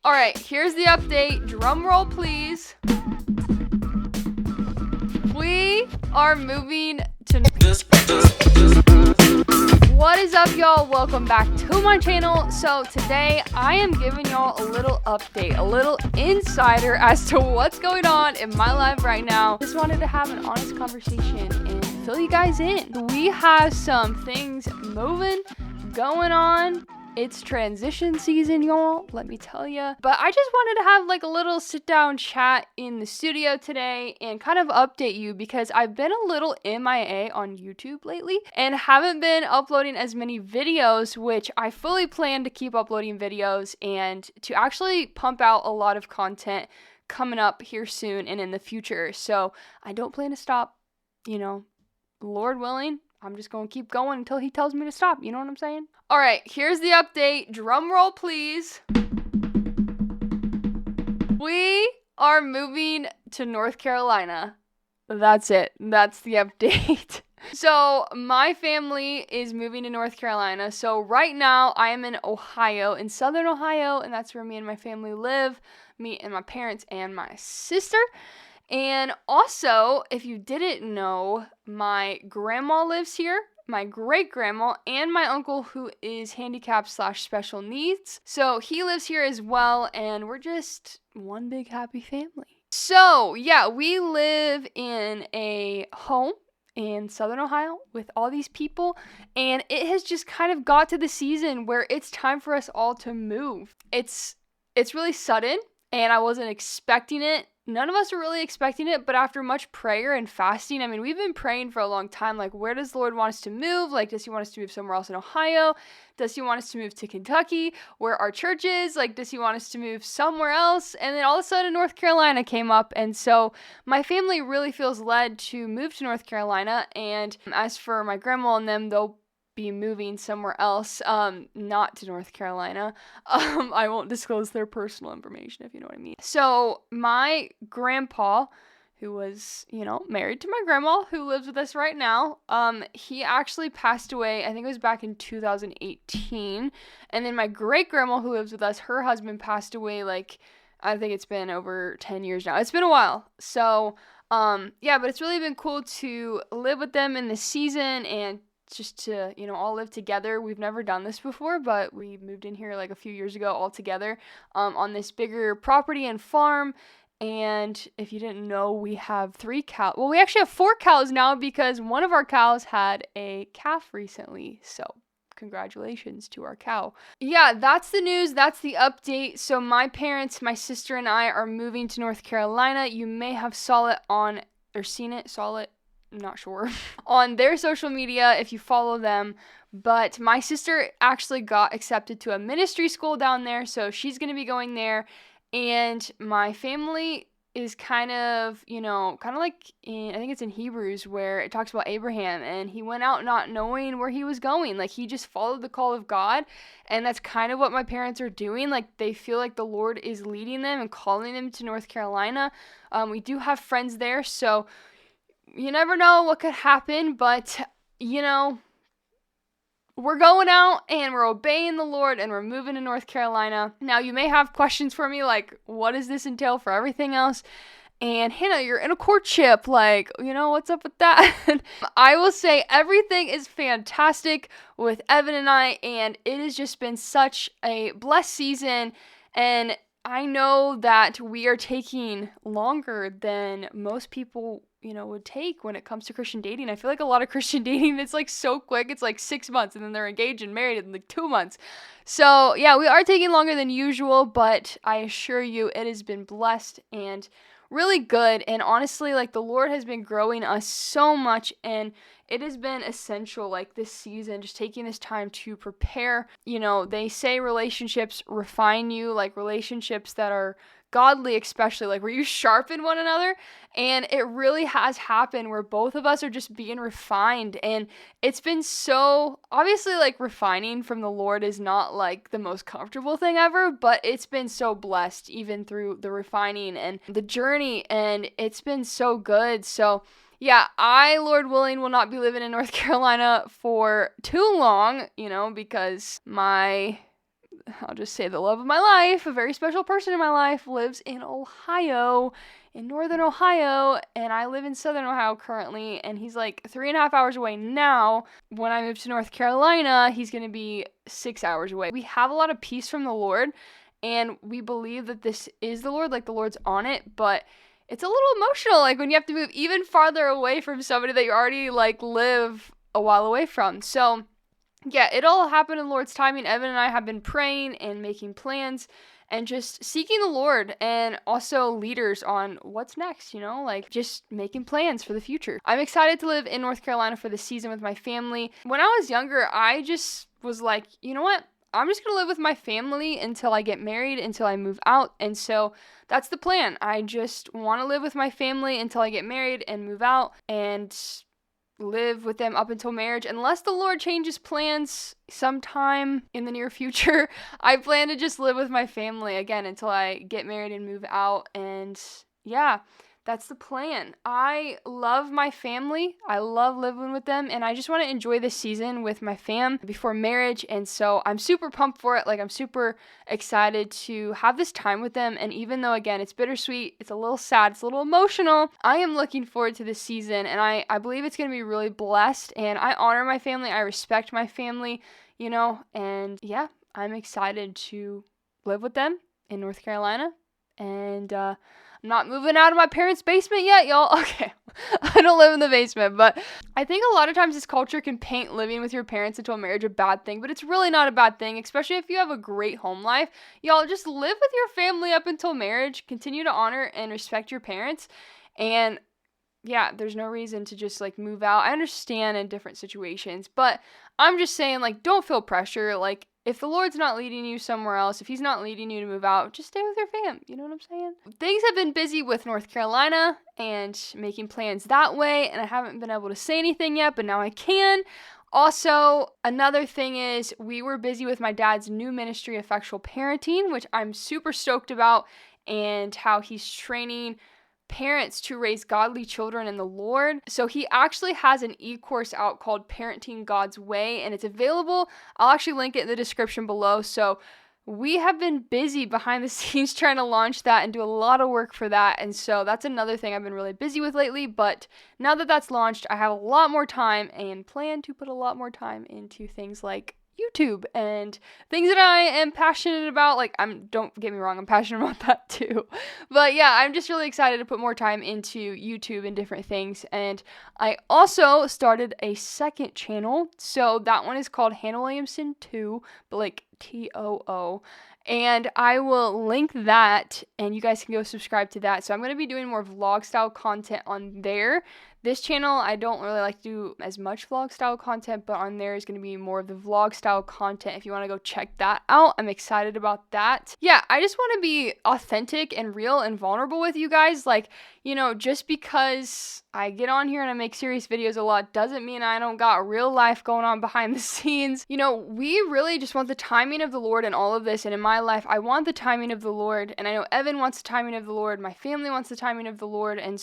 All right, here's the update. Drum roll, please. We are moving to... What is up, y'all? Welcome back to my channel. So today I am giving y'all a little update, a little insider as to what's going on in my life right now. Just wanted to have an honest conversation and fill you guys in. We have some things moving, going on. It's transition season, y'all, let me tell you. But I just wanted to have like a little sit down chat in the studio today and kind of update you because I've been a little MIA on YouTube lately and haven't been uploading as many videos, which I fully plan to keep uploading videos and to actually pump out a lot of content coming up here soon and in the future. So I don't plan to stop, Lord willing. I'm just going to keep going until he tells me to stop. You know what I'm saying? All right, here's the update. Drum roll, please. We are moving to North Carolina. That's it. That's the update. So my family is moving to North Carolina. So right now I am in Ohio, in Southern Ohio, and that's where me and my family live. Me and my parents and my sister. And also, if you didn't know, my grandma lives here, my great-grandma, and my uncle who is handicapped/special needs. So he lives here as well, and we're just one big happy family. So, yeah, we live in a home in Southern Ohio with all these people, and it has just kind of got to the season where it's time for us all to move. It's really sudden, and I wasn't expecting it. None of us are really expecting it, but after much prayer and fasting, we've been praying for a long time, like, where does the Lord want us to move? Like, does he want us to move somewhere else in Ohio? Does he want us to move to Kentucky, where our church is? Like, does he want us to move somewhere else? And then all of a sudden, North Carolina came up, and so my family really feels led to move to North Carolina, and as for my grandma and them, they'll be moving somewhere else, not to North Carolina. I won't disclose their personal information, if you know what I mean. So my grandpa, who was, married to my grandma, who lives with us right now, he actually passed away, I think it was back in 2018. And then my great grandma, who lives with us, her husband passed away, I think it's been over 10 years now. It's been a while. So, but it's really been cool to live with them in this season and just to, all live together. We've never done this before, but we moved in here a few years ago all together on this bigger property and farm. And if you didn't know, we have 3 cows. Well, we actually have 4 cows now because one of our cows had a calf recently. So congratulations to our cow. Yeah, that's the news. That's the update. So my parents, my sister, and I are moving to North Carolina. You may have saw it, not sure, on their social media if you follow them. But my sister actually got accepted to a ministry school down there, so she's going to be going there. And my family is kind of like I think it's in Hebrews where it talks about Abraham, and he went out not knowing where he was going. Like, he just followed the call of God, and that's kind of what my parents are doing. Like, they feel like the Lord is leading them and calling them to North Carolina. We do have friends there, so you never know what could happen, but, we're going out and we're obeying the Lord and we're moving to North Carolina. Now, you may have questions for me, like, what does this entail for everything else? And Hannah, you're in a courtship, what's up with that? I will say everything is fantastic with Evan and I, and it has just been such a blessed season, and I know that we are taking longer than most people would take when it comes to Christian dating. I feel like a lot of Christian dating, it's so quick. It's 6 months and then they're engaged and married in 2 months. So yeah, we are taking longer than usual, but I assure you it has been blessed and really good. And honestly, the Lord has been growing us so much, and it has been essential, this season, just taking this time to prepare. They say relationships refine you, relationships that are godly, especially, where you sharpen one another. And it really has happened where both of us are just being refined. And it's been so, obviously, refining from the Lord is not, the most comfortable thing ever, but it's been so blessed, even through the refining and the journey. And it's been so good. So yeah, I, Lord willing, will not be living in North Carolina for too long, because my I'll just say the love of my life, a very special person in my life, lives in Ohio, in northern Ohio, and I live in southern Ohio currently, and he's like 3.5 hours away now. When I move to North Carolina, he's going to be 6 hours away. We have a lot of peace from the Lord, and we believe that this is the Lord, like the Lord's on it, but it's a little emotional, like when you have to move even farther away from somebody that you already like live a while away from. So yeah, it all happened in the Lord's timing. Evan and I have been praying and making plans and just seeking the Lord, and also leaders on what's next, like just making plans for the future. I'm excited to live in North Carolina for the season with my family. When I was younger, I just was like, you know what? I'm just going to live with my family until I get married, until I move out. And so that's the plan. I just want to live with my family until I get married and move out and live with them up until marriage. Unless the Lord changes plans sometime in the near future, I plan to just live with my family again until I get married and move out. And yeah, that's the plan. I love my family. I love living with them, and I just want to enjoy this season with my fam before marriage. And so I'm super pumped for it. Like, I'm super excited to have this time with them. And even though, again, it's bittersweet, it's a little sad, it's a little emotional, I am looking forward to this season, and I believe it's going to be really blessed. And I honor my family. I respect my family, and yeah, I'm excited to live with them in North Carolina. And I'm not moving out of my parents' basement yet, y'all. Okay, I don't live in the basement, but I think a lot of times this culture can paint living with your parents until marriage a bad thing, but it's really not a bad thing, especially if you have a great home life. Y'all, just live with your family up until marriage. Continue to honor and respect your parents. And yeah, there's no reason to just like move out. I understand in different situations, but I'm just saying, like, don't feel pressure. Like, if the Lord's not leading you somewhere else, if he's not leading you to move out, just stay with your fam. You know what I'm saying? Things have been busy with North Carolina and making plans that way, and I haven't been able to say anything yet, but now I can. Also, another thing is we were busy with my dad's new ministry, Effectual Parenting, which I'm super stoked about, and how he's training parents to raise godly children in the Lord. So he actually has an e-course out called Parenting God's Way, and it's available. I'll actually link it in the description below. So we have been busy behind the scenes trying to launch that and do a lot of work for that. And so that's another thing I've been really busy with lately. But now that that's launched, I have a lot more time and plan to put a lot more time into things like YouTube and things that I am passionate about. Like, don't get me wrong, I'm passionate about that too. But yeah, I'm just really excited to put more time into YouTube and different things. And I also started a second channel. So that one is called Hannah Williamson 2, but like TOO. And I will link that, and you guys can go subscribe to that. So I'm going to be doing more vlog style content on there. This channel, I don't really like to do as much vlog style content, but on there is going to be more of the vlog style content if you want to go check that out. I'm excited about that. Yeah, I just want to be authentic and real and vulnerable with you guys. Like, just because I get on here and I make serious videos a lot doesn't mean I don't got real life going on behind the scenes. We really just want the timing of the Lord in all of this. And in my life, I want the timing of the Lord. And I know Evan wants the timing of the Lord. My family wants the timing of the Lord. And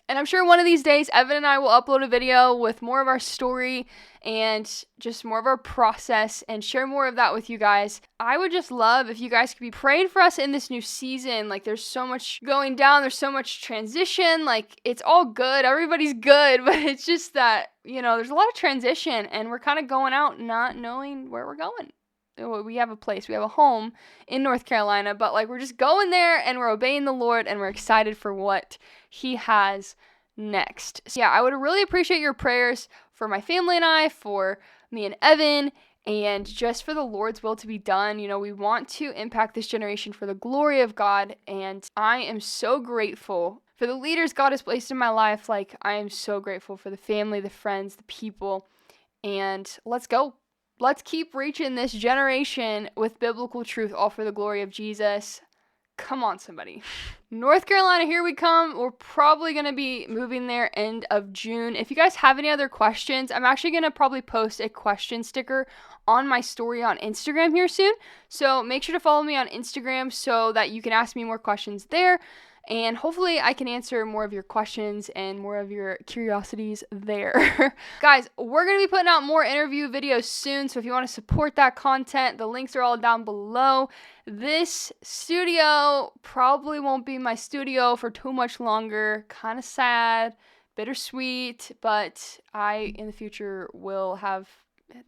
I'm sure one of these days, Evan and I will upload a video with more of our story and just more of our process and share more of that with you guys. I would just love if you guys could be praying for us in this new season. Like, there's so much going down. There's so much transition. Like, it's all good. Everybody's good. But it's just that, there's a lot of transition, and we're kind of going out not knowing where we're going. We have a place, we have a home in North Carolina, but like, we're just going there and we're obeying the Lord and we're excited for what he has next. So yeah, I would really appreciate your prayers for my family and I, for me and Evan, and just for the Lord's will to be done. We want to impact this generation for the glory of God, and I am so grateful for the leaders God has placed in my life. Like, I am so grateful for the family, the friends, the people, and let's go. Let's keep reaching this generation with biblical truth, all for the glory of Jesus. Come on, somebody. North Carolina, here we come. We're probably going to be moving there end of June. If you guys have any other questions, I'm actually going to probably post a question sticker on my story on Instagram here soon. So make sure to follow me on Instagram so that you can ask me more questions there. And hopefully I can answer more of your questions and more of your curiosities there. Guys, we're going to be putting out more interview videos soon, so if you want to support that content, the links are all down below. This studio probably won't be my studio for too much longer. Kind of sad, bittersweet, but I, in the future, will have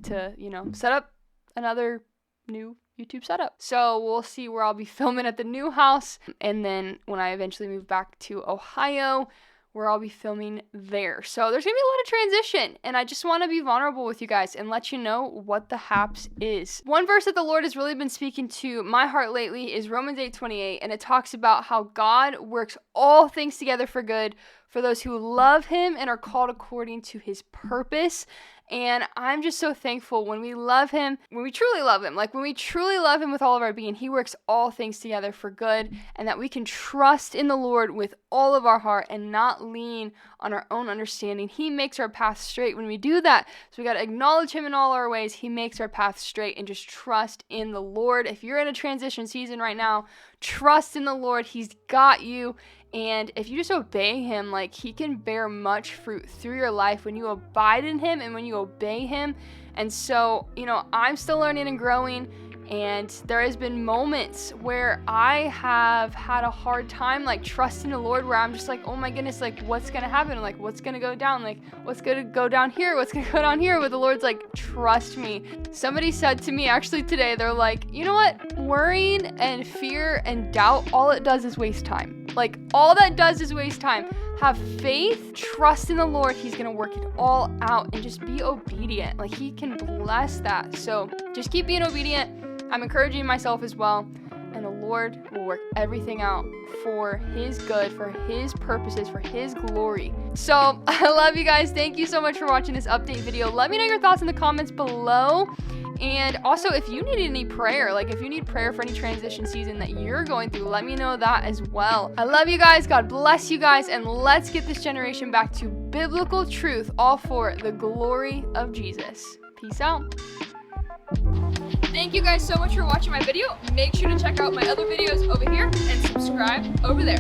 to, set up another new YouTube setup. So we'll see where I'll be filming at the new house, and then when I eventually move back to Ohio, where I'll be filming there. So there's gonna be a lot of transition, and I just want to be vulnerable with you guys and let you know what the haps is. One verse that the Lord has really been speaking to my heart lately is Romans 8:28, and it talks about how God works all things together for good for those who love him and are called according to his purpose. And I'm just so thankful when we love him, when we truly love him, like when we truly love him with all of our being, he works all things together for good, and that we can trust in the Lord with all of our heart and not lean on our own understanding. He makes our path straight when we do that. So we got to acknowledge him in all our ways. He makes our path straight, and just trust in the Lord. If you're in a transition season right now, trust in the Lord. He's got you. And if you just obey him, like, he can bear much fruit through your life when you abide in him and when you obey him. And so, I'm still learning and growing, and there has been moments where I have had a hard time, like, trusting the Lord, where I'm just like, oh my goodness, like, what's gonna happen? Like, what's gonna go down? Like, what's gonna go down here? What's gonna go down here? But the Lord's like, trust me. Somebody said to me actually today, they're like, you know what? Worrying and fear and doubt, all it does is waste time. Like, all that does is waste time. Have faith, trust in the Lord. He's gonna work it all out, and just be obedient. Like, he can bless that. So just keep being obedient. I'm encouraging myself as well, and the Lord will work everything out for his good, for his purposes, for his glory. So I love you guys. Thank you so much for watching this update video. Let me know your thoughts in the comments below. And also, if you need any prayer, like if you need prayer for any transition season that you're going through, let me know that as well. I love you guys. God bless you guys. And let's get this generation back to biblical truth, all for the glory of Jesus. Peace out. Thank you guys so much for watching my video. Make sure to check out my other videos over here and subscribe over there.